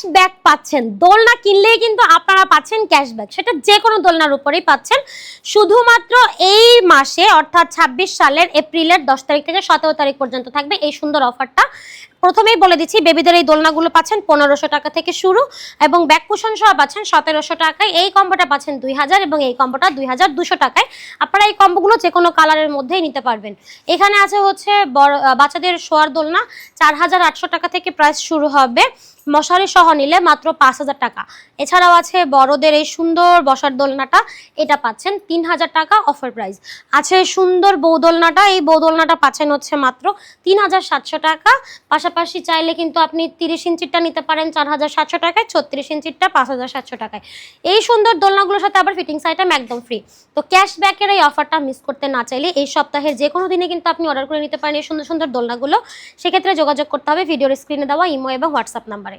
Cashback পাচ্ছেন। দোলনা কিনলেই কিন্তু আপনারা পাচ্ছেন ক্যাশব্যাক, সেটা যে কোনো দোলনার উপরেই পাচ্ছেন। শুধুমাত্র এই মাসে অর্থাৎ ২৬ সালের এপ্রিলের ১০ তারিখ থেকে ১৭ তারিখ পর্যন্ত থাকবে এই সুন্দর অফারটা। প্রথমেই বলে দিচ্ছি, বেবিদের এই দোলনাগুলো পাচ্ছেন ১৫০০ টাকা থেকে শুরু এবং ব্যাক কুশন সহ পাচ্ছেন ১৭০০ টাকায়। এই কম্বোটা পাচ্ছেন ২০০০ এবং এই কম্বোটা ২২০০ টাকায়। আপনারা এই কম্বোগুলো যে কোনো কালারের মধ্যেই নিতে পারবেন। এখানে আছে হচ্ছে বাচ্চাদের শোয়ার দোলনা, ৪৮০০ টাকা থেকে প্রাইস শুরু হবে, মশারি সহ নিলে মাত্র ৫০০০ টাকা। এছাড়াও আছে বড়দের এই সুন্দর বসার দোলনাটা, এটা পাচ্ছেন ৩০০০ টাকা অফার প্রাইস। আছে সুন্দর বৌদোলনাটা, এই বৌদোলনাটা পাচ্ছেন হচ্ছে মাত্র ৩৭০০ টাকা। পাশাপাশি চাইলে কিন্তু আপনি ৩০ ইঞ্চিরটা নিতে পারেন ৪৭০০ টাকায়, ৩৬ ইঞ্চিরটা ৫৭০০ টাকায়। এই সুন্দর দোলনাগুলোর সাথে আবার ফিটিংস আইটেম একদম ফ্রি। তো ক্যাশব্যাকের এই অফারটা মিস করতে না চাইলে এই সপ্তাহের যে কোনো দিনে কিন্তু আপনি অর্ডার করে নিতে পারেন এই সুন্দর সুন্দর দোলনাগুলো। সেক্ষেত্রে যোগাযোগ করতে হবে ভিডিওর স্ক্রিনে দেওয়া ইমো এবং হোয়াটসঅ্যাপ নাম্বারে।